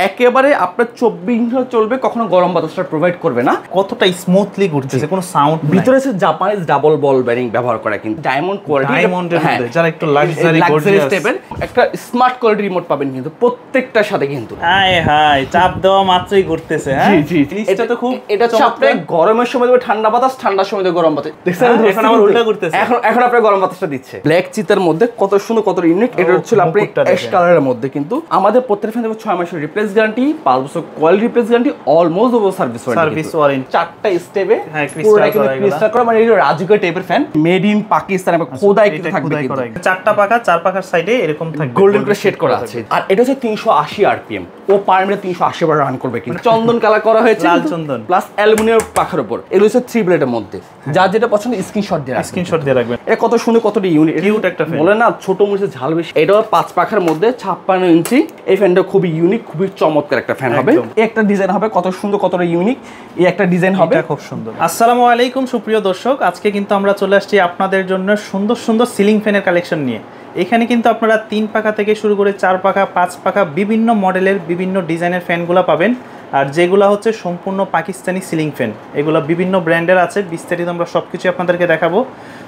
একেবারে আপনার 24 ঘন্টা চলবে, কখনো গরম বাতাসটা প্রোভাইড করবে না। কতটা স্মুথলি ঘুরতেছে, কোনো সাউন্ড নাই। ভিতরে আছে জাপানিজ ডাবল বল বেয়ারিং ব্যবহার করা, কিন্তু ডায়মন্ড কোয়ালিটি, ডায়মন্ডের মধ্যে যারা একটু লাক্সারি গর্জিয়াস টাইপের একটা স্মার্ট কোয়ালিটি রিমোট পাবেন কিন্তু প্রত্যেকটার সাথে। কিন্তু হাই হাই চাপ দেওয়া মাত্রই ঘুরতেছে। হ্যাঁ জি জি, এটা তো খুব, এটা হচ্ছে আপনি গরমের সময় দেবে ঠান্ডা বাতাস, ঠান্ডার সময় দেবে গরম বাতাস। দেখছেন এখন আবার উল্টা ঘুরতেছে, এখন আপনার গরম বাতাসটা দিচ্ছে। ব্ল্যাক চিতার মধ্যে কত সুন্দর, কত ইউনিক। এটা হচ্ছে আপনি অ্যাশ কালারের মধ্যে, কিন্তু আমাদের প্রত্যেকটা ফ্যান দেবে 6 মাসের রিপ্লেস গ্যারান্টি, 5 বছর quality replace guarantee, almost over service warranty. 4টা স্টেপে পুরোটা কিন্তু ক্রিস্টাল করা, মানে এটা রাজুকের টাইপের ফ্যান, মেড ইন পাকিস্তান এবং খোদাই কিন্তু থাকবে। 4টা পাখা, 4 পাখার সাইডে এরকম থাকবে, গোল্ডেন করে সেট করা আছে। আর এটা হচ্ছে 380 আরপিএম, ও পার মিনিটে 380 বার রান করবে। কিন্তু চন্দন কালার করা হয়েছে, লাল চন্দন প্লাস অ্যালুমিনিয়াম পাখার উপর। এগুলো হচ্ছে 3 ব্লেডের মধ্যে, যার যেটা পছন্দ স্ক্রিনশট দিয়ে রাখবেন। এটা কত সুন্দর, কতটা ইউনিক, কিউট একটা ফ্যান, বলে না ছোট মরিচের ঝাল বেশি। এটাও 5 পাখার মধ্যে 56 ইঞ্চি। এই ফ্যানটা খুবই ইউনিক, খুবই চমৎকার একটা ফ্যান হবে। এই একটা ডিজাইন হবে কত সুন্দর, কতটা ইউনিক। এই একটা ডিজাইন হবে খুব সুন্দর। আসসালামু আলাইকুম সুপ্রিয় দর্শক, আজকে কিন্তু আমরা চলে আসছি আপনাদের জন্য সুন্দর সুন্দর সিলিং ফ্যানের কালেকশন নিয়ে। এখানে কিন্তু আপনারা 3 পাখা থেকে শুরু করে 4 পাখা, 5 পাখা বিভিন্ন মডেলের বিভিন্ন ডিজাইনের ফ্যানগুলো পাবেন। আর যেগুলো হচ্ছে সম্পূর্ণ পাকিস্তানি সিলিং ফ্যান, এগুলো বিভিন্ন ব্র্যান্ডের আছে। বিস্তারিত আমরা সব কিছু আপনাদেরকে দেখাবো।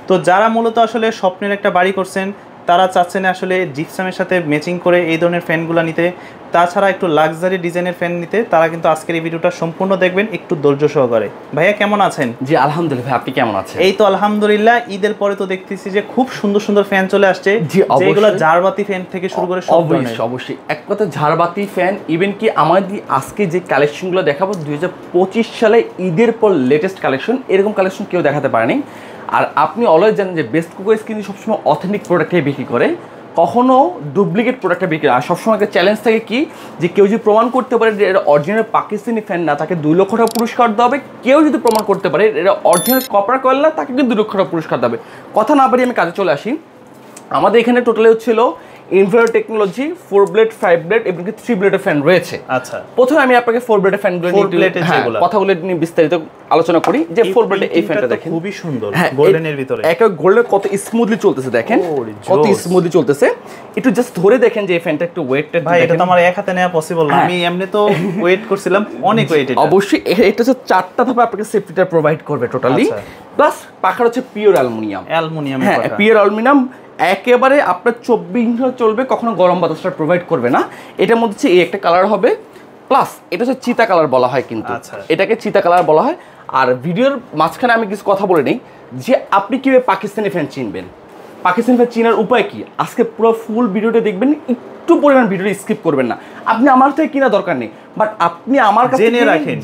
তো যারা মূলত আসলে স্বপ্নের একটা বাড়ি করছেন, তারা চাচ্ছেন আসলে জিপসামের সাথে ম্যাচিং করে এই ধরনের ফ্যানগুলো নিতে, তাছাড়া একটু লাক্সারি ডিজাইনের ফ্যান নিতে, তারা কিন্তু আজকের এই ভিডিওটা সম্পূর্ণ দেখবেন একটু ধৈর্য সহকারে। ভাইয়া কেমন আছেন? জি আলহামদুলিল্লাহ, আপনি কেমন আছেন? এই তো আলহামদুলিল্লাহ। ঈদের পরে তো দেখতেছি যে খুব সুন্দর সুন্দর ফ্যান চলে আসছে, যেগুলো ঝাড়বাতি ফ্যান থেকে শুরু করে সব ধরনের। অবশ্যই এক কথা ঝাড়বাতি ফ্যান, ইভেন কি আমাদের আজকে যে কালেকশনগুলো দেখাবো 2025 সালে ঈদের পর লেটেস্ট কালেকশন, এরকম কালেকশন কেউ দেখাতে পারেনি। আর আপনি অলওয়েজ জানেন যে বেস্ট কুকার কিন্তু সবসময় অথেন্টিক প্রোডাক্টকে বিক্রি করে, কখনো ডুপ্লিকেট প্রোডাক্টটা বিক্রি। আর সবসময় একটা চ্যালেঞ্জ থাকে কি, যে কেউ যদি প্রমাণ করতে পারে যে এটা অরিজিনাল পাকিস্তানি ফ্যান না, তাকে 2 লক্ষ টাকা পুরস্কার দেওয়া হবে। কেউ যদি প্রমাণ করতে পারে এটা অরিজিনাল কপার কয়েল না, তাকে কিন্তু 2 লক্ষ টাকা পুরস্কার দেওয়া হবে। কথা না বাড়িয়ে আমি কাজে চলে আসি। আমাদের এখানে টোটালি হচ্ছিল ইনভার্টার টেকনোলজি 4 ব্লেড, 5 ব্লেড এবং 3 ব্লেডের ফ্যান রয়েছে। আচ্ছা, প্রথমে আমি আপনাকে 4 ব্লেডের ফ্যানগুলো নিয়ে কথাগুলো নিয়ে বিস্তারিত আলোচনা করি। যে 4 ব্লেডের এই ফ্যানটা দেখেন, খুবই সুন্দর, গোল্ডেনের ভিতরে একটা গোল্ডের কত স্মুথলি চলতেছে, দেখেন কত স্মুথলি চলতেছে। একটু জাস্ট ধরে দেখেন যে এই ফ্যানটা একটু ওয়েটেড। ভাই এটা তো আমার এক হাতে নেওয়া পসিবল না, আমি এমনি তো ওয়েট করছিলাম, অনেক ওয়েট। অবশ্যই এটা হচ্ছে 4টা ধাপে আপনাকে সেফটিটা প্রোভাইড করবে টোটালি। প্লাস পাখার হচ্ছে পিওর অ্যালুমিনিয়াম, হ্যাঁ পিওর অ্যালুমিনিয়াম। একেবারে আপনার 24 ঘন্টা চলবে, কখনো গরম বাতাসটা প্রোভাইড করবে না। এটার মধ্যে হচ্ছে এই একটা কালার হবে, প্লাস এটা হচ্ছে চিতা কালার বলা হয়, কিন্তু এটাকে চিতা কালার বলা হয়। আর ভিডিওর মাঝখানে আমি কিছু কথা বলে নেই যে আপনি কিভাবে পাকিস্তানি ফ্যান চিনবেন, পাকিস্তানি ফ্যান চিনার উপায় কি। আজকে পুরো ফুল ভিডিওটা দেখবেন, একটু পরিমাণ ভিডিওটা স্কিপ করবেন না। আপনি আমার থেকে কিনা দরকার নেই, বাট আপনি আমার কাছে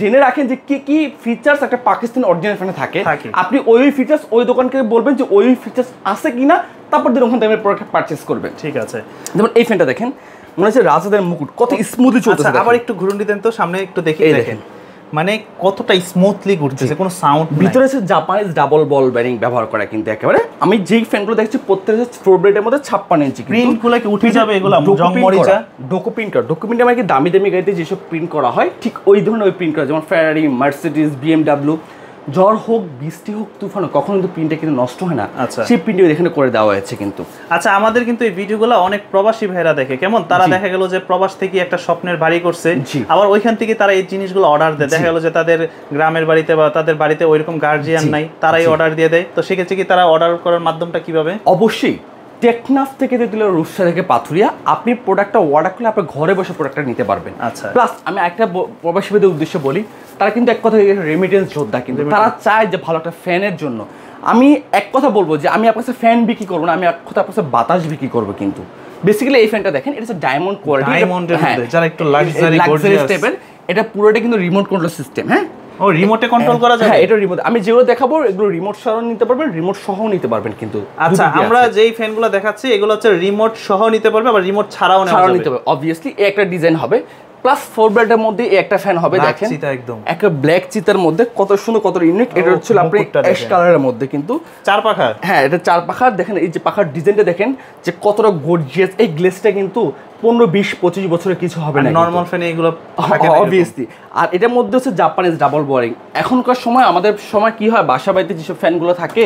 জেনে রাখেন যে কি কি ফিচার্স একটা পাকিস্তানি অরিজিনাল ফ্যানে থাকে। আপনি ওই ফিচার্স ওই দোকানকে বলবেন যে ওই ফিচার্স আছে কিনা, তারপর দিন ওখান থেকে প্রোডাক্ট পারচেস করবেন। ঠিক আছে, যেমন এই ফ্যানটা দেখেন, মনে হচ্ছে রাজাদের মুকুট, কত স্মুথলি চলতেছে। আবার একটু ঘুরুন দিতেন তো সামনে একটু দেখি, দেখেন মানে কতটা স্মুথলি ঘুরতেছে, কোনো সাউন্ড। ভিতরে আছে জাপানিজ ডাবল বল বেয়ারিং ব্যবহার করা, কিন্তু একেবারে আমি যেই ফ্যানগুলো দেখছি প্রত্যেকটা 4 ব্লেডের মধ্যে 56 ইঞ্চি। প্রিন্টগুলো কি উঠে যাবে? এগুলো জংমরিচা ডকুমেন্ট মানে কি দামি দামি গাড়িতে যেসব প্রিন্ট করা হয়, ঠিক ওই ধরনের ওই প্রিন্ট করা, যেমন ফেরারি, মার্সিডিজ, BMW। ঝড় হোক, বৃষ্টি হোক, তুফান হোক, কখনো কিন্তু প্রিন্টটা কিন্তু নষ্ট হয় না। সেই প্রিন্টও এখানে করে দেওয়া হয়েছে কিন্তু। আচ্ছা, আমাদের কিন্তু এই ভিডিওগুলো অনেক প্রবাসী ভাইরা দেখে, কেমন তারা দেখা গেল যে প্রবাস থেকে একটা স্বপ্নের বাড়ি করছে, আবার ওইখান থেকে তারা এই জিনিসগুলো অর্ডার দেয়। দেখা গেল যে তাদের গ্রামের বাড়িতে বা তাদের বাড়িতে ওইরকম গার্জিয়ান নাই, তারাই অর্ডার দিয়ে দেয়। তো সেক্ষেত্রে কি তারা অর্ডার করার মাধ্যমটা কিভাবে? অবশ্যই টেকনাফ থেকে দিলে রূপসা থেকে পাথুরিয়া, আপনি প্রোডাক্টটা অর্ডার করলে আপনি ঘরে বসে প্রোডাক্টটা নিতে পারবেন। আচ্ছা, প্লাস আমি একটা প্রবাসীদের উদ্দেশ্যে বলি, তারা কিন্তু এক কথা রেমিটেন্স যোদ্ধা, কিন্তু তারা চায় যে ভালো একটা ফ্যানের জন্য। আমি এক কথা বলবো যে আমি আপনার কাছে ফ্যান বিক্রি করবো না, আমি এক কথা আপনার কাছে বাতাস বিক্রি করবো। কিন্তু বেসিক্যালি এই ফ্যানটা দেখেন, এটা হচ্ছে ডায়মন্ড কোয়ালিটি, ডায়মন্ডের মধ্যে যারা একটু লাক্সারি টাইপের। এটা পুরোটা কিন্তু রিমোট কন্ট্রোল সিস্টেম। হ্যাঁ, ও রিমোটে কন্ট্রোল করা যায়? হ্যাঁ, এটা রিমোট। আমি যেগুলো দেখাবো এগুলো রিমোট সহ নিতে পারবেন, রিমোট সহ নিতে পারবেন কিন্তু। আচ্ছা, আমরা যেই ফ্যানগুলো দেখাচ্ছি এগুলো হচ্ছে রিমোট সহ নিতে পারবে, আবার রিমোট ছাড়াও নিতে পারবে। অবভিয়াসলি একটা ডিজাইন হবে, প্লাস 4 ব্লেডের মধ্যে একটা ফ্যান হবে। দেখেন একদম একটা ব্ল্যাক চিতার মধ্যে কত সুন্দর, কত ইউনিক। এটা হচ্ছে আপনি অ্যাশ কালারের মধ্যে, কিন্তু 4 পাখা। হ্যাঁ, এটা 4 পাখার। দেখেন এই যে পাখার ডিজাইনটা দেখেন যে কতটা গর্জিয়াস। এই গ্লেসটা কিন্তু 15, 20, 25 বছরের কিছু হবে না নরমাল ফ্যানে এগুলো অবভিয়াসলি। আর এটার মধ্যে হচ্ছে জাপানিজ ডাবল বেয়ারিং। এখনকার সময় আমাদের সময় কি হয়, বাসা বাড়িতে যেসব ফ্যানগুলো থাকে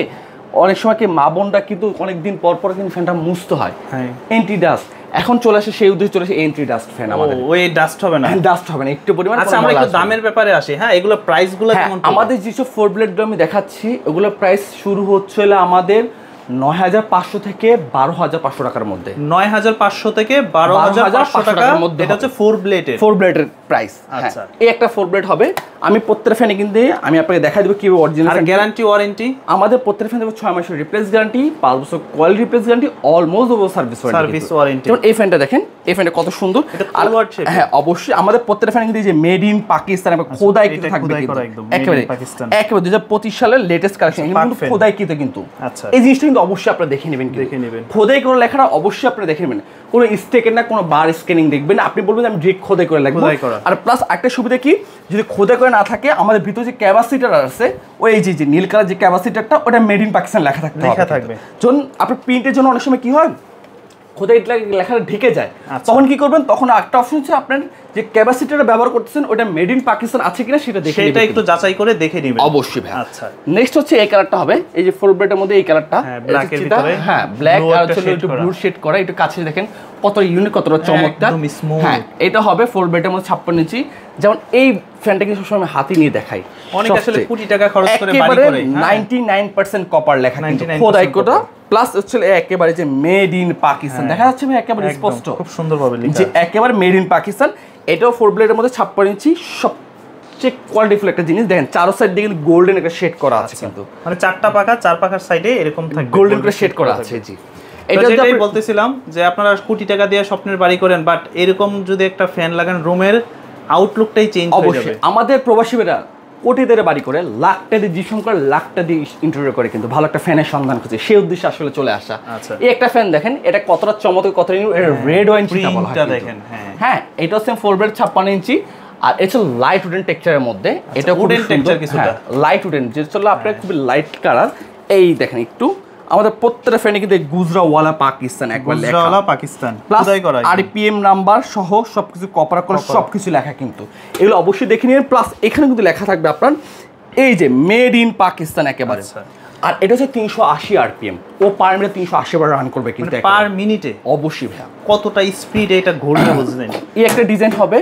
অনেক সময় কি মা বোনরা কিন্তু অনেকদিন পর পর কিন্তু ফ্যানটা মুছতে হয়, অ্যান্টি ডাস্ট। এখন চলে আসে সেই উদ্দেশ্যে চলে আসে এন্ট্রি ডাস্ট ফ্যান আমাদের। ওই ডাস্ট হবে না, ডাস্ট হবে না একটু পরিমাণ। আচ্ছা আমরা একটু দামের ব্যাপারে আসি। হ্যাঁ, এগুলো প্রাইসগুলো কেমন? আমাদের যেসব 4 ব্লেড আমি দেখাচ্ছি ওগুলো প্রাইস শুরু হচ্ছে আমাদের ৯৫০০ থেকে ১২৫০০ টাকার মধ্যে। ৯৫০০ থেকে ১২৫০০ টাকার মধ্যে। এটা হচ্ছে 4 ব্লেডের প্রাইস। আচ্ছা, এই একটা 4 ব্লেড হবে। আমি প্রত্যেকটা ফ্যানে কিন্তু আমি আপনাকে দেখাই দেব কি অরিজিনাল। আর গ্যারান্টি ওয়ারেন্টি আমাদের প্রত্যেকটা ফ্যানে দেব 6 মাসের রিপ্লেস গ্যারান্টি, 5 বছর quality replace guarantee, almost over service warranty. যেমন এই ফ্যানটা দেখেন, এই ফ্যানটা কত সুন্দর। হ্যাঁ অবশ্যই আমাদের প্রত্যেকটা ফ্যানে কিন্তু এই যে মেড ইন পাকিস্তান এবং খোদাইকৃত থাকবে কিন্তু একেবারে 2025 সালের লেটেস্ট কালেকশন কিন্তু খোদাইকৃত কিন্তু। আচ্ছা, এই জিনিসটা কিন্তু অবশ্যই আপনারা দেখে নেবেন। খোদাই করে লেখাটা অবশ্যই আপনারা দেখে নেবেন। কোনো স্টেকের না কোনো বার স্ক্যানিং দেখবেন, আপনি বলবেন আমি ডিরেক্ট খোদাই করে লিখব। আর প্লাস একটা সুবিধা কি, যদি খোদাই করে না থাকে আমাদের ভিতরে যে ক্যাপাসিটার আছে ওই যে নীল কালার যে ক্যাপাসিটারটা ওটা মেড ইন পাকিস্তান লেখা থাকবে। যখন আপনার প্রিন্টের জন্য অনেক সময় কি হয় খোদাই লেখাটা ঢেকে যায়, তখন কি করবেন, তখন একটা অপশন হচ্ছে আপনার যে ক্যাপাসিটারটা ব্যবহার করতেছেন ওটা মেড ইন পাকিস্তান আছে কিনা সেটা দেখে সেটা একটু যাচাই করে দেখে নেবেন অবশ্যই ভাই। আচ্ছা, নেক্সট হচ্ছে এই কালারটা হবে, এই যে 4 ব্লেডের মধ্যে এই কালারটা ব্ল্যাকের ভিতরে। হ্যাঁ ব্ল্যাক আর হচ্ছে একটু ব্লু শেড করা, একটু কাছে দেখেন কত ইউনিক কতটা চমৎকার। হ্যাঁ এটা হবে 4 ব্লেডের মধ্যে 56 ইঞ্চি। যেমন এই ফ্যানটা কিন্তু সবসময় হাতে নিয়ে দেখাই, অনেক আসলে কোটি টাকা খরচ করে বাড়ি করে 99% কপার লেখা কিন্তু খোদাই করা, প্লাস হচ্ছে একেবারে যে মেড ইন পাকিস্তান দেখা যাচ্ছে ভাই একেবারে স্পষ্ট, খুব সুন্দরভাবে লেখা যে একেবারে মেড ইন পাকিস্তান। এটাও 4 ব্লেডের মধ্যে 56 ইঞ্চি, সবচেয়ে কোয়ালিটিফুল একটা জিনিস। দেখেন চারো সাইড দিয়ে কিন্তু গোল্ডেন একটা শেড করা আছে কিন্তু, মানে চারটা পাকা, চার পাকার সাইডে এরকম থাকবে গোল্ডেন করে শেড করা আছে। জি এটাই বলতেছিলাম যে আপনারা কোটি টাকা দিয়ে স্বপ্নের বাড়ি করেন, বাট এরকম যদি একটা ফ্যান লাগান রুমের আউটলুকটাই চেঞ্জ হয়ে যাবে। অবশ্যই আমাদের প্রবাসীরা কোটি টাকা বাড়ি করে লাখটা দিয়ে জিসম করে লাখটা দিয়ে ইন্টারভিউ করে কিন্তু ভালো একটা ফ্যানের সন্ধান খুঁজে, সেই উদ্দেশ্যে আসলে চলে আসা। এই একটা ফ্যান দেখেন এটা কতটা চমৎকার, কতটা রেড ওয়াইন দেখেন। হ্যাঁ এটা হচ্ছে 4 ব্লেড 56 ইঞ্চি আর এটা লাইট উডেন টেক্সচারের মধ্যে। এটা উডেন টেক্সচার কিছুটা লাইট উডেন, যেটা চলো আপনার খুবই লাইট কালার। এই দেখেন একটু আমাদের প্রত্যেকটা ফ্যানে কিন্তু গুজরাওয়ালা পাকিস্তান একবার লেখা, গুজরাওয়ালা পাকিস্তান খোদাই করা, আরপিএম নাম্বার সহ সবকিছু কপার কল সবকিছু লেখা কিন্তু, এগুলো অবশ্যই দেখে নিন। প্লাস এখানে কিন্তু লেখা থাকবে আপনার এই যে মেড ইন পাকিস্তান একেবারে। আর এটা হচ্ছে 380 আরপিএম, ও পার মিনিটে 380 বার রান করবে কিন্তু পার মিনিটে। অবশ্যই ভাই কতটা স্পিডে এটা ঘুরবে বুঝলেন। এই একটা ডিজাইন হবে,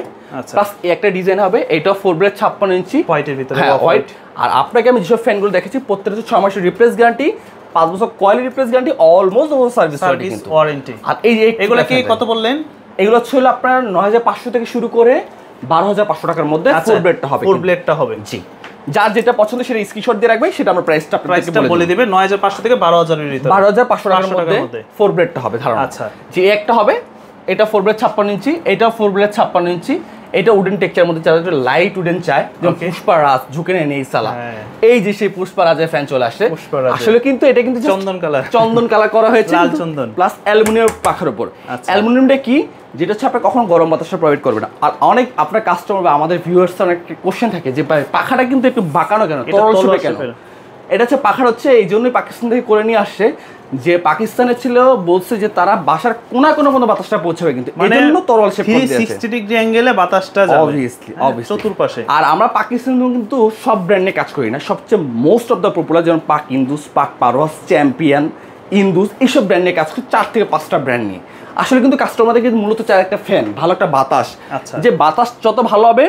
প্লাস এই একটা ডিজাইন হবে, এটা 4 ব্লেড 56 ইঞ্চি হোয়াইটের ভিতরে, হোয়াইট। আর আপনাকে আমি যেসব ফ্যানগুলো দেখেছি প্রত্যেকটা 6 মাসের রিপ্লেস গ্যারান্টি, 5 বছর quality replace guarantee, almost over service warranty. আর এই যে এগুলো কি কত বললেন? এগুলো ছিল আপনার ৯৫০০ থেকে শুরু করে ১২৫০০ টাকার মধ্যে 4 ব্লেডটা হবে। 4 ব্লেডটা হবে। জি, যার যেটা পছন্দ সেটা স্ক্রিনশট দিয়ে রাখবে, সেটা আমরা প্রাইসটা বলে দিবে। ৯৫০০ থেকে ১২০০০ এর ভিতরে, ১২৫০০ টাকার মধ্যে 4 ব্লেডটা হবে ধারণা। আচ্ছা, যে একটা হবে এটা 4 ব্লেড 56 ইঞ্চি, এটা 4 ব্লেড 56 ইঞ্চি। এটা উডেন টেক্সচার মধ্যে যারা লাইট উডেন চায়, যেমন পুষ্পারাজ ঝুঁকে নেই সালা, এই যে সেই পুষ্পারাজের ফ্যান চলে আসছে। আসলে কিন্তু এটা কিন্তু চন্দন কালার করা হয়েছে, লাল চন্দন প্লাস অ্যালুমিনিয়াম পাখার উপর। অ্যালুমিনিয়ামটা কি, যেটা হচ্ছে আপনার কখন গরম বাতাসটা প্রোভাইড করবে না। আর অনেক আপনার কাস্টমার বা আমাদের ভিউয়ার্স অনেক কোশ্চেন থাকে যে পাখাটা কিন্তু একটু বাঁকানো কেন, তরল শুনে কেন। এটা হচ্ছে পাখার হচ্ছে এই জন্যই পাকিস্তান থেকে করে নিয়ে আসছে, যে পাকিস্তানে ছিল বলছে যে তারা বাসার কোনা কোনো বাতাসটা পৌঁছাবে, কিন্তু এজন্য তরল শেপ করে দিয়েছে 360 ডিগ্রি অ্যাঙ্গেলে বাতাসটা যাবে অবভিয়াসলি চতুর্পাশে। আর আমরা পাকিস্তানে কিন্তু সব ব্র্যান্ডে কাজ করি না, সবচেয়ে মোস্ট অফ দ্য পপুলার যেমন পাক ইন্দুস, পাক পারোয়াস, চ্যাম্পিয়ন, ইন্দুস, এইসব ব্র্যান্ডে কাজ করি, 4 থেকে 5টা ব্র্যান্ড নিয়ে। আসলে কিন্তু কাস্টমারদের কিন্তু মূলত চায় একটা ফ্যান, ভালো একটা বাতাস, যে বাতাস যত ভালো হবে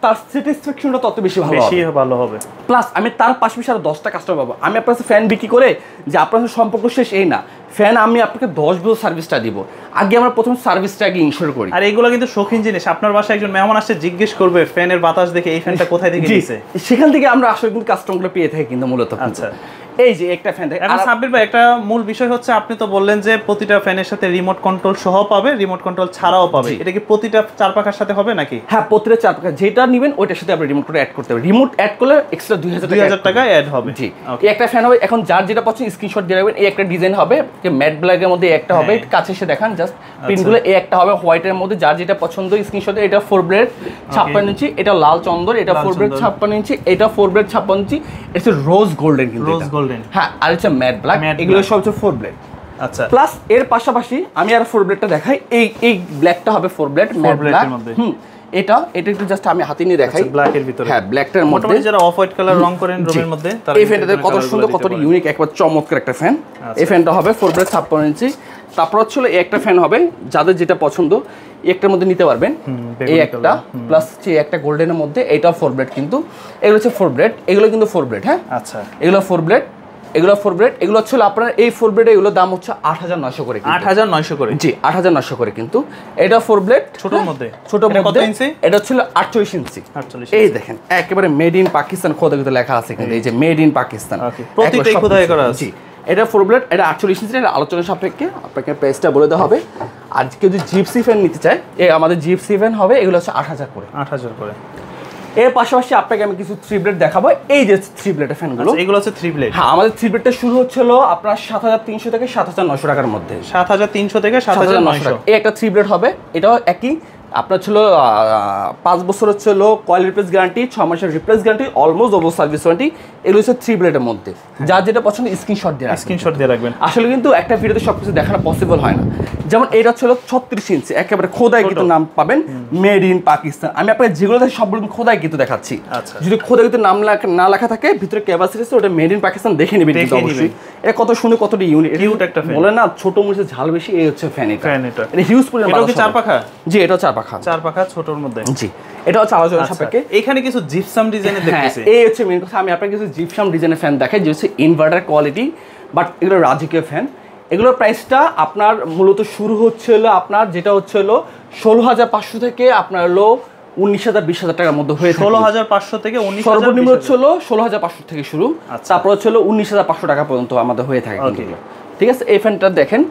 তার স্যাটিসফ্যাকশনটা তত বেশি ভালো হবে। প্লাস আমি তার পাশাপাশি আরো 10টা কাস্টমার পাবো। আমি আপনার কাছে ফ্যান বিক্রি করে যে আপনার সাথে সম্পর্ক শেষ এই না, ফ্যান আমি আপনাকে 10 বছর সার্ভিসটা দিব, আগে আমরা প্রথম সার্ভিসটা আগে ইনশিওর করি। আর এইগুলো কিন্তু শৌখিন জিনিস। আপনার বাসায় একজন মেহমান আসছে, জিজ্ঞেস করবে ফ্যানের বাতাস দেখে এই ফ্যানটা কোথায় থেকে নিয়েছে, সেখান থেকে আমরা আসলে কিন্তু কাস্টমারগুলো পেয়ে থাকি কিন্তু মূলত। আচ্ছা, এই যে একটা ফ্যান। এখন সাব্বির ভাই একটা মূল বিষয় হচ্ছে, আপনি তো বললেন যে প্রতিটা ফ্যানের সাথে রিমোট কন্ট্রোল সহ পাবে, রিমোট কন্ট্রোল ছাড়াও পাবে। এটা কি প্রতিটা 4 পাখার সাথে হবে নাকি? হ্যাঁ, প্রতিটা 4 পাখা যেটা নেবেন ওইটার সাথে আপনি রিমোট অ্যাড করতে হবে। রিমোট অ্যাড করলে এক্সট্রা 2000 টাকা অ্যাড হবে। জি, এই একটা ফ্যান হবে। এখন যার যেটা পছন্দ স্ক্রিনশট দিয়ে রাখবেন। এই একটা ডিজাইন হবে যে ম্যাট ব্ল্যাকের মধ্যে একটা হবে, কাছে এসে দেখান জাস্ট পিনগুলো। এই একটা হবে হোয়াইটের মধ্যে, যার যেটা পছন্দ স্ক্রিনশটে। এটা 4 ব্লেড 56 ইঞ্চি, এটা লাল চন্দন, এটা 4 ব্লেড 56 ইঞ্চি, এটা 4 ব্লেড 56 ইঞ্চি, এটা রোজ গোল্ডেন কিন্তু রোজ গোল্ডেন। হ্যাঁ, আর এটা ম্যাট ব্ল্যাক, এগুলো সব হচ্ছে 4 ব্লেড। আচ্ছা, প্লাস এর পাশাপাশি আমি আর 4 ব্লেডটা দেখাই। এই ব্ল্যাকটা হবে 4 ব্লেড ম্যাট ব্ল্যাক মধ্যে। এটা একটু জাস্ট আমি হাতে নিয়ে দেখাই। ব্ল্যাকের ভিতরে, হ্যাঁ ব্ল্যাকটার মধ্যে যারা অফ হোয়াইট কালার রং করেন রুমের মধ্যে, এই ফ্যানটাতে কত সুন্দর, কত ইউনিক, একবার চমৎকার একটা ফ্যান। এই ফ্যানটা হবে 4 ব্লেড 56 ইঞ্চি। তারপর হচ্ছে এই একটা ফ্যান হবে, যাদের যেটা পছন্দ একটার মধ্যে নিতে পারবেন। এই একটা প্লাস একটা গোল্ডেনের মধ্যে, এটাও 4 ব্লেড কিন্তু, এগুলো হচ্ছে 4 ব্লেড, এগুলো কিন্তু 4 ব্লেড। হ্যাঁ আচ্ছা, এগুলো 4 ব্লেড, এগুলো 4 ব্লেড, এগুলো হচ্ছে আপনার এই 4 ব্লেড, এগুলো দাম হচ্ছে 8900 করে। 8900 করে? জি 8900 করে কিন্তু। এটা 4 ব্লেড ছোটর মধ্যে, ছোটর মধ্যে কত ইঞ্চি? এটা হচ্ছে 48 ইঞ্চি। 48। এই দেখেন একেবারে মেড ইন পাকিস্তান খোদাই করে লেখা আছে কিন্তু, এই যে মেড ইন পাকিস্তান, প্রতিটাই খোদাই করা আছে। জি এটা 4 ব্লেড, এটা 48 ইঞ্চি। এটা আলোচনা সাপেক্ষে আপনাকে প্রাইসটা বলে দেওয়া হবে। আর কেউ যদি জিপসি ফ্যান নিতে চায়, আমাদের জিপসি ফ্যান হবে, এগুলো হচ্ছে 8000 করে। 8000 করে। এর পাশাপাশি আপনাকে আমি কিছু 3 ব্লেড দেখাবো। এই যে 3 ব্লেডের ফ্যানগুলো, এগুলো হচ্ছে 3 ব্লেড। হ্যাঁ আমাদের 3 ব্লেডটা শুরু হচ্ছিল আপনার 7300 থেকে 7900 টাকার মধ্যে। 7300 থেকে 7900। এই একটা 3 ব্লেড হবে, এটাও একই আপনার ছিল 5 বছর হচ্ছিল কয়েল রিপ্লেস গ্যারান্টি, 6 মাসের replace guarantee, almost over service warranty. এগুলো হচ্ছে 3 ব্লেডের মধ্যে। যার যেটা পছন্দ স্ক্রিনশট দিয়ে রাখবেন। আসলে কিন্তু একটা ভিডিওতে সবকিছু দেখানো পসিবল হয় না। যেমন এটা ছিল 36 ইঞ্চি, একেবারে খোদাই কিন্তু নাম পাবেন মেড ইন পাকিস্তান। আমি আপনাকে যেগুলো দেখি সবগুলো খোদাই কিন্তু দেখাচ্ছি। যদি খোদাই কিন্তু নাম না লেখা থাকে, ভিতরে ক্যাপাসিটি আছে, ওটা মেড ইন পাকিস্তান দেখে নেবেন কিন্তু অবশ্যই। এটা কত সুন্দর, কতটা ইউনিক একটা ফ্যান। বলে না ছোট মরিচের ঝাল বেশি, এই হচ্ছে ফ্যান। এটা হিউজ পরিমাণ। এটা কি 4 পাখা? জি এটাও 4 পাখা। 4 পাখা ছোটর মধ্যে। জি এটা হচ্ছে আলোচনা সাপেক্ষে। এখানে কিছু জিপসাম ডিজাইনের দেখতেছি। এই হচ্ছে মেইন কথা। আমি আপনাকে কিছু জিপসাম ডিজাইনের ফ্যান দেখাই, যে হচ্ছে ইনভার্টার কোয়ালিটি, বাট এগুলো রাজকীয় ফ্যান। এগুলোর প্রাইসটা আপনার মূলত শুরু হচ্ছিল আপনার যেটা হচ্ছিল 16500 থেকে আপনার হলো 19000 20000 টাকার মধ্যে হয়ে থাকে। 16500 থেকে 19000। সর্বনিম্ন হচ্ছিল 16500 থেকে শুরু, তারপর হচ্ছিল 19500 টাকা পর্যন্ত আমাদের হয়ে থাকে কিন্তু। ঠিক আছে, এই ফ্যানটা দেখেন,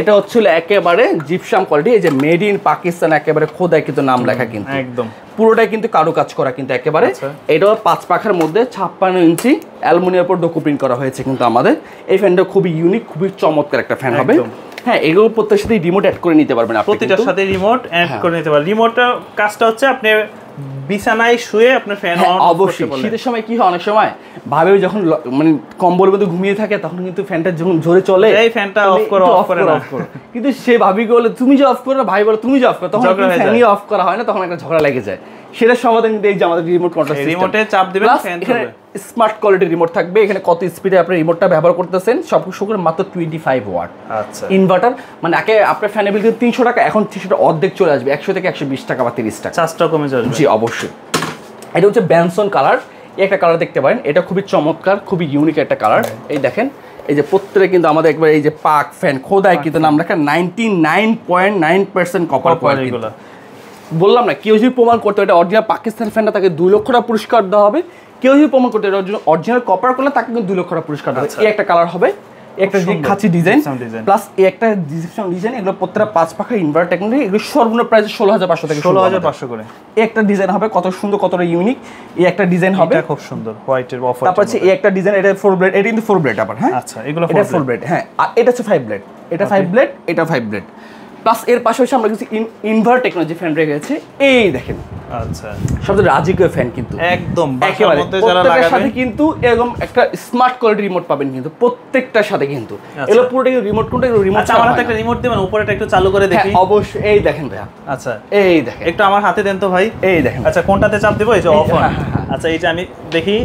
এটা হচ্ছিল একেবারে জিপসাম কোয়ালিটি, এই যে মেড ইন পাকিস্তান, একেবারে খোদাই কিন্তু নাম লেখা কিন্তু একদম পুরোটাই কিন্তু কারুকাজ করা কিন্তু একেবারে। এটাও 5 পাখার মধ্যে 56 ইঞ্চি অ্যালুমিনিয়ামের উপর ডোকো প্রিন্ট করা হয়েছে কিন্তু আমাদের। এই ফ্যানটা খুবই ইউনিক, খুবই চমৎকার একটা ফ্যান হবে। হ্যাঁ এগুলো প্রত্যেকটার সাথে রিমোট অ্যাড করে নিতে পারবেন আপনি, প্রতিটার সাথে রিমোট অ্যাড করে নিতে পারবেন। রিমোটটা কাজটা হচ্ছে আপনি বিছানায় শুয়ে আপনার ফ্যান অন। অবশ্যই শীতের সময় কি হয়, অনেক সময় ভাবে যখন মানে কম্বলের মধ্যে ঘুমিয়ে থাকে, তখন কিন্তু ফ্যানটা যখন জোরে চলে, এই ফ্যানটা অফ করো, অফ করে না, কিন্তু সে ভাবি বলে তুমি যে অফ করো, ভাই বলে তুমি যে অফ করো, তখন ফ্যানই অফ করা হয় না, তখন একটা ঝগড়া লেগে যায়। সেটার সমাধান কিন্তু এই যে আমাদের রিমোট কন্ট্রোল সিস্টেম। রিমোটে চাপ দিবেন, ফ্যান চলবে। স্মার্ট কোয়ালিটির রিমোট থাকবে। এখানে কত স্পিডে আপনি রিমোটটা ব্যবহার করতেছেন সব শুকুর মাত্র 25 ওয়াট। আচ্ছা ইনভার্টার মানে আগে আপনার ফ্যানের বিল 300 টাকা, এখন সেটা অর্ধেক চলে আসবে 100 থেকে 120 টাকা বা 30 টাকা, চার্জটা কমে যাবে। জি অবশ্যই। এটা হচ্ছে ব্যানসন কালার, একটা কালার দেখতে পারেন, এটা খুবই চমৎকার, খুবই ইউনিক একটা কালার। এই দেখেন, এই যে প্রত্যেকটা কিন্তু আমাদের একবার এই যে পাক ফ্যান খোদাই কিন্তু নাম রাখা 99.9% কপার কোয়ালিটি। বললাম না, কেউ যদি প্রমাণ করতে এটা অরিজিনাল পাকিস্তান ফ্যানটা, তাকে 2 লক্ষ টাকা পুরস্কার দেওয়া হবে। কেউ যদি প্রমাণ করতে এটা অরিজিনাল কপার করলে, তাকে কিন্তু 2 লক্ষ টাকা পুরস্কার দেওয়া হবে। এই একটা কালার হবে, একটা খাঁচি ডিজাইন প্লাস এই একটা ডিজাইন। এগুলো প্রত্যেকটা 5 পাখা ইনভার্টার টেকনোলজি। এগুলো সর্বনিম্ন প্রাইস 16500 থেকে 16500 করে। এই একটা ডিজাইন হবে, কত সুন্দর, কতটা ইউনিক। এই একটা ডিজাইন হবে, এটা খুব সুন্দর, হোয়াইটের অফ। তারপর হচ্ছে এই একটা ডিজাইন, এটা 4 ব্লেড, এটা কিন্তু 4 ব্লেড আবার। হ্যাঁ আচ্ছা, এগুলো 4 ব্লেড। হ্যাঁ আর এটা হচ্ছে 5 ব্লেড, এটা 5 ব্লেড, এটা 5 ব্লেড প্লাস এর পাশাপাশি আমরা কিছু ইনভার্টার টেকনোলজি ফ্যান রেখেছি। এই দেখেন, আচ্ছা সবচেয়ে রাজকীয় ফ্যান কিন্তু একদম একেবারে প্রত্যেকটার সাথে কিন্তু এরকম একটা স্মার্ট কোয়ালিটি রিমোট পাবেন কিন্তু প্রত্যেকটার সাথে কিন্তু। এগুলো পুরোটা রিমোট কন্ট্রোল রিমোট। আচ্ছা আমার হাতে একটা রিমোট দিবেন, উপরেটা একটু চালু করে দেখি। অবশ্যই, এই দেখেন ভাইয়া। আচ্ছা এই দেখেন, একটু আমার হাতে দেন তো ভাই। এই দেখেন। আচ্ছা কোনটাতে চাপ দেব? এই যে অফ অন। আচ্ছা এই যে আমি দেখি,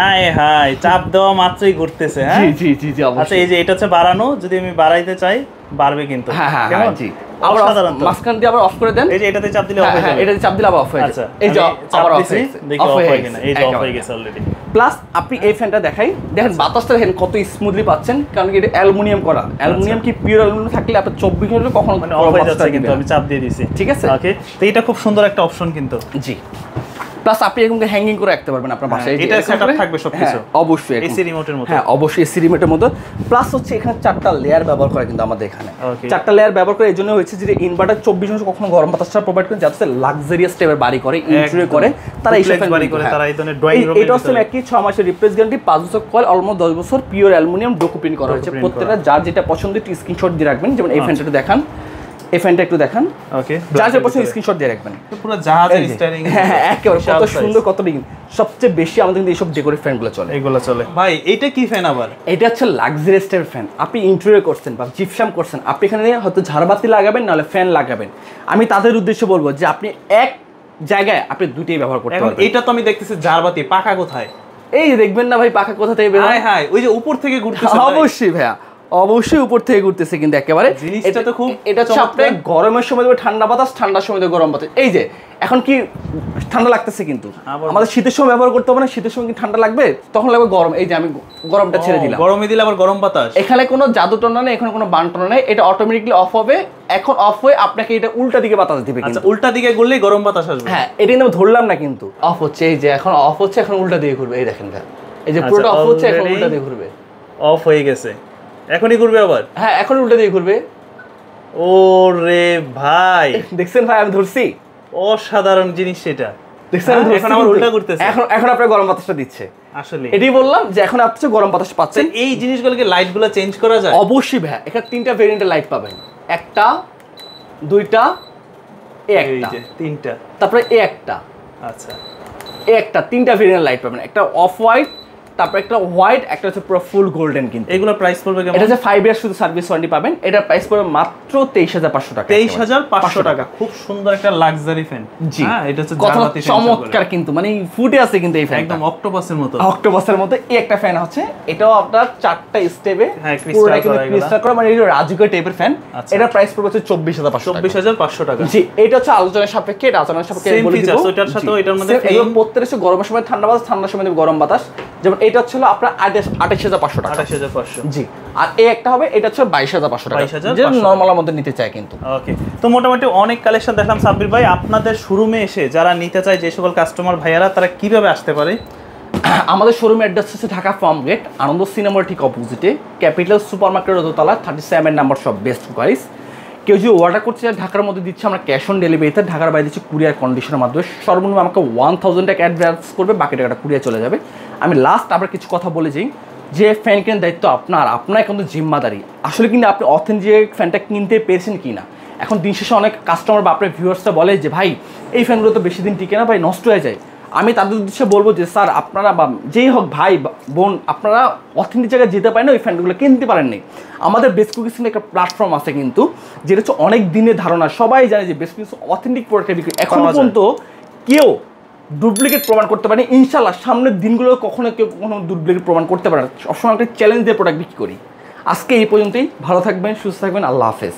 আয় হাই চাপ দেওয়া মাত্রই ঘুরতেছে। হ্যাঁ জি জি জি জি অবশ্যই। আচ্ছা এই যে এটা হচ্ছে বাড়ানো, যদি আমি বাড়াইতে চাই বাড়বে কিন্তু। হ্যাঁ হ্যাঁ জি। আবার মাঝখান দিয়ে আবার অফ করে দেন। এই যে এটাতে চাপ দিলে অফ হয়ে যাবে। এটাতে চাপ দিলে আবার অফ হয়ে যাবে। এই যে আবার অফ হয়ে গেছে, দেখি অফ হয়ে গেছে। এই যে অফ হয়ে গেছে অলরেডি। প্লাস আপনি এই ফ্যানটা দেখাই, দেখেন বাতাসটা দেখেন কত স্মুথলি পাচ্ছেন, কারণ কি এটা অ্যালুমিনিয়াম করা। অ্যালুমিনিয়াম কি পিওর অ্যালুমিনিয়াম থাকলে আপনার 24 ঘন্টা কখনো মানে অফ হয়ে যাচ্ছে কিন্তু, আমি চাপ দিয়ে দিয়েছি। ঠিক আছে, ওকে। তো এটা খুব সুন্দর একটা অপশন কিন্তু। জি প্লাস আপনি এরকম হ্যাঙ্গিং করে রাখতে পারবেন আপনার বাসায়। এটা সেটআপ থাকবে সবকিছু অবশ্যই এসি রিমোটের মতো। হ্যাঁ অবশ্যই এসি রিমোটের মতো। প্লাস হচ্ছে এখানে 4টা লেয়ার ব্যবহার করে কিন্তু আমাদের এখানে 4টা লেয়ার ব্যবহার করে। এই জন্য হচ্ছে যে ইনভার্টার 24 ঘন্টা কখনো গরম বাতাসটা প্রোভাইড করে, যাতে লাক্সারিয়াস টাইপের বাড়ি করে, ইন্টেরিয়র করে, তারা এই ফ্যান বাড়ি করে, তারা এই ধরনের ড্রয়িং রুমে। এটা হচ্ছে একই 6 মাসের রিপ্লেস গ্যারান্টি, 5 বছর কয়েল, অলমোস্ট 10 বছর পিওর অ্যালুমিনিয়াম ডোকো প্রিন্ট করা হয়েছে। প্রত্যেকটা যার যেটা পছন্দ একটু স্ক্রিনশট দিয়ে রাখবেন। যেমন এই ফ্যানটা দেখান, এই ফ্যানটা একটু দেখান। ওকে, যার যেটা পছন্দ স্ক্রিনশট দিয়ে রাখবেন। পুরো জাহাজের স্টাইলিং। হ্যাঁ একেবারে কত সুন্দর, কত সবচেয়ে বেশি আমাদের কিন্তু এইসব ডেকোরেট ফ্যানগুলো চলে। এগুলো চলে ভাই। এইটা কি ফ্যান আবার? এটা হচ্ছে লাক্সারিয়াস টাইপের ফ্যান। আপনি ইন্টেরিয়র করছেন বা জিপসাম করছেন, আপনি এখানে হয়তো ঝাড়বাতি লাগাবেন, নাহলে ফ্যান লাগাবেন। আমি তাদের উদ্দেশ্যে বলবো যে আপনি এক জায়গায় আপনি দুটোই ব্যবহার করতে পারবেন। এটা তো আমি দেখতেছি ঝাড়বাতি, পাখা কোথায়? এই দেখবেন না ভাই পাখা কোথা থেকে বের হয়। হাই ওই যে উপর থেকে ঘুরতেছে। অবশ্যই ভাইয়া, অবশ্যই উপর থেকে ঘুরতেছে কিন্তু একেবারে। জিনিসটা তো খুব এটা হচ্ছে আপনি গরমের সময় দেবে ঠান্ডা বাতাস, ঠান্ডার সময় দেবে গরম বাতাস। এই যে এখন কি ঠান্ডা লাগতেছে কিন্তু আমাদের শীতের সময় ব্যবহার করতে হবে না, শীতের সময় কি ঠান্ডা লাগবে, তখন লাগবে গরম। এই যে আমি গরমটা ছেড়ে দিলাম, গরমে দিলে আবার গরম বাতাস। এখানে কোনো জাদু টনা নেই, এখানে কোনো বান টনা নেই, এটা অটোমেটিকলি অফ হবে। এখন অফ হয়ে আপনাকে এটা উল্টা দিকে বাতাস দিবে। আচ্ছা, উল্টা দিকে ঘুরলেই গরম বাতাস আসবে। হ্যাঁ, এটা কিন্তু আমি ধরলাম না, কিন্তু অফ হচ্ছে। এই যে এখন অফ হচ্ছে, এখন উল্টা দিকে ঘুরবে। এই দেখেন এই যে পুরোটা অফ হচ্ছে, এখন উল্টা দিকে ঘুরবে। অফ হয়ে গেছে, এখনই ঘুরবে আবার। হ্যাঁ, এখন উল্টা দিকে ঘুরবে। ওরে ভাই, দেখছেন ভাই, আমি ধরছি। অসাধারণ জিনিস সেটা। দেখছেন এখন আবার উল্টা ঘুরতেছে। এখন আপনার গরম বাতাসটা দিচ্ছে। আসলে এটাই বললাম যে এখন আপনি গরম বাতাস পাচ্ছেন। এই জিনিসগুলোকে লাইটগুলো চেঞ্জ করা যায়? অবশ্যই ভাই, এখানে 3টা ভেরিয়েন্টের লাইট পাবেন। একটা, দুইটা, একটা, তিনটা, তারপরে একটা। আচ্ছা, একটা 3টা ভেরিয়েন্টের লাইট পাবেন। একটা অফ হোয়াইট, তারপর একটা হোয়াইট, একটা হচ্ছে পুরো ফুল গোল্ডেন। কিন্তু এগুলো প্রাইস পড়বে কেমন? এটা হচ্ছে 5 ইয়ার শুধু সার্ভিস ওয়ারেন্টি পাবেন। এটা প্রাইস পড়বে মাত্র 23,500 টাকা। 23,500 টাকা। খুব সুন্দর একটা লাক্সারি ফ্যান। জি, হ্যাঁ, এটা হচ্ছে কত চমৎকার কিন্তু, মানে ফুটে আছে কিন্তু এই ফ্যান, একদম অক্টোপাসের মতো। অক্টোপাসের মতো। এই একটা ফ্যান হচ্ছে, এটাও আপনার 4টা স্টেপে, হ্যাঁ, পুরোটা কিন্তু ক্রিস্টাল করা, মানে এটা রাজুকের টাইপের ফ্যান। এটা প্রাইস পড়বে হচ্ছে 24,500 টাকা। জি, এটা হচ্ছে আলোচনার সাপেক্ষে, এটা আলোচনার সাপেক্ষে বলে দিব। ওটার সাথেও এটার মধ্যে এগুলো প্রত্যেকটা হচ্ছে গরমের সময় ঠান্ডা বাতাস, ঠান্ডার সময় গরম বাতাস। যেমন এটা হচ্ছে আপনার 28,500 টাকা। 28,500। জি, আর এই একটা হবে, এটা হচ্ছে 22,500 টাকা, যে নরমালের মধ্যে নিতে চায় কিন্তু। ওকে, তো মোটামুটি অনেক কালেকশন দেখলাম সাব্বির ভাই। আপনাদের শোরুমে এসে যারা নিতে চায়, যে সকল কাস্টমার ভাইয়ারা, তারা কিভাবে আসতে পারে? আমাদের শোরুমের অ্যাড্রেস হচ্ছে ঢাকা ফার্ম গেট, আনন্দ সিনেমার ঠিক অপোজিটে, ক্যাপিটাল সুপার মার্কেটের দোতলা, 37 নাম্বার সব বেস্ট প্রাইস। কেউ যদি অর্ডার করতে চায় ঢাকার মধ্যে দিচ্ছে আমরা ক্যাশ অন ডেলিভারিতে, ঢাকার বাইরে দিচ্ছি কুরিয়ার কন্ডিশনের মাধ্যমে। সর্বনিম্ন আমাকে 1000 টাকা অ্যাডভান্স করবে, বাকি টাকাটা কুরিয়ার চলে যাবে। আমি লাস্ট আবার কিছু কথা বলে যাই, যে ফ্যান কেনার দায়িত্ব আপনার কিন্তু জিম্মাদারি। আসলে কিন্তু আপনি অথেন্টিক ফ্যানটা কিনতে পেরেছেন কি না। এখন দিন শেষে অনেক কাস্টমার বা আপনার ভিউয়ার্সরা বলে যে ভাই এই ফ্যানগুলো তো বেশি দিন টিকে না ভাই, নষ্ট হয়ে যায়। আমি তাদের উদ্দেশ্যে বলবো যে স্যার, আপনারা বা যেই হোক ভাই বোন, আপনারা অথেন্টিক জায়গায় যেতে পারেন না, ওই ফ্যানগুলো কিনতে পারেননি। আমাদের বেস্ট কুকিং একটা প্ল্যাটফর্ম আছে কিন্তু, যেটা হচ্ছে অনেক দিনের ধারণা, সবাই জানে যে বেস্ট কুকিং অথেন্টিক প্রোডাক্টের বিক্রি। এখন পর্যন্ত কেউ ডুপ্লিকেট প্রমাণ করতে পারেনি। ইনশাল্লাহ সামনের দিনগুলো কখনো কেউ কখনো ডুপ্লিকেট প্রমাণ করতে পারে না। সবসময় একটা চ্যালেঞ্জ দিয়ে প্রোডাক্ট বিক্রি করি। আজকে এই পর্যন্তই। ভালো থাকবেন, সুস্থ থাকবেন, আল্লাহ হাফেজ।